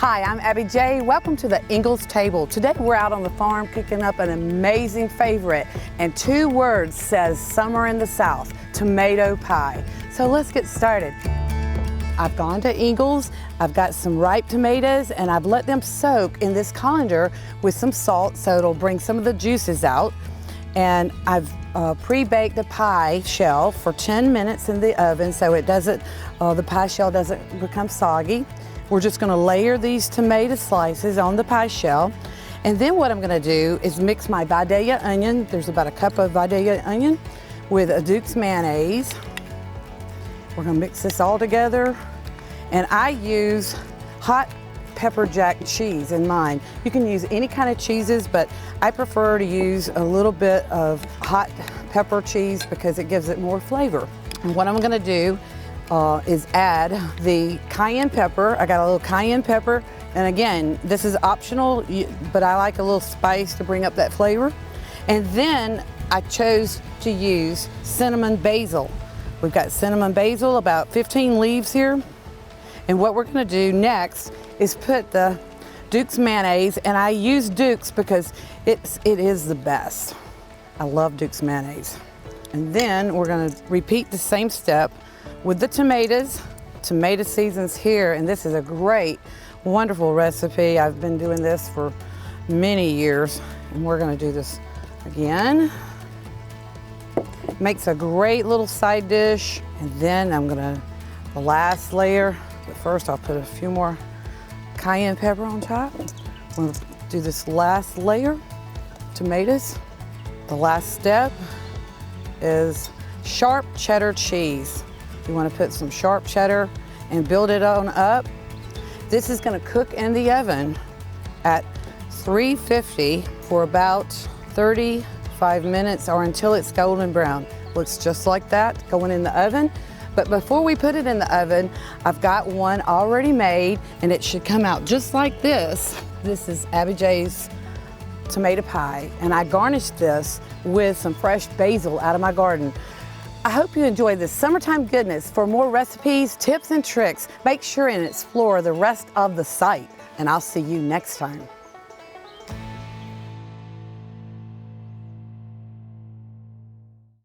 Hi, I'm Abby J. Welcome to the Ingles table. Today we're out on the farm cooking up an amazing favorite, and 2 words says summer in the South, tomato pie. So let's get started. I've gone to Ingles, I've got some ripe tomatoes, and I've let them soak in this colander with some salt so it'll bring some of the juices out. And I've pre-baked the pie shell for 10 minutes in the oven so it doesn't, the pie shell doesn't become soggy. We're just gonna layer these tomato slices on the pie shell. And then what I'm gonna do is mix my Visalia onion. There's about a cup of Visalia onion with a Duke's mayonnaise. We're gonna mix this all together. And I use hot pepper jack cheese in mine. You can use any kind of cheeses, but I prefer to use a little bit of hot pepper cheese because it gives it more flavor. And what I'm gonna do is add the cayenne pepper. I got a little cayenne pepper, and again, this is optional, but I like a little spice to bring up that flavor. And then I chose to use cinnamon basil. We've got cinnamon basil, about 15 leaves here. And what we're gonna do next is put the Duke's mayonnaise, and I use Duke's because it is the best. I love Duke's mayonnaise. And then we're gonna repeat the same step with the tomatoes. Tomato season's here, and this is a great, wonderful recipe. I've been doing this for many years, and we're gonna do this again. Makes a great little side dish. And then the last layer, but first I'll put a few more cayenne pepper on top. I'm gonna do this last layer, tomatoes. The last step is sharp cheddar cheese. You want to put some sharp cheddar and build it on up. This is going to cook in the oven at 350 for about 35 minutes or until it's golden brown. Looks just like that going in the oven. But before we put it in the oven, I've got one already made, and it should come out just like this. This is Abby J's tomato pie, and I garnished this with some fresh basil out of my garden. I hope you enjoy this summertime goodness. For more recipes, tips, and tricks, make sure and explore the rest of the site. And I'll see you next time.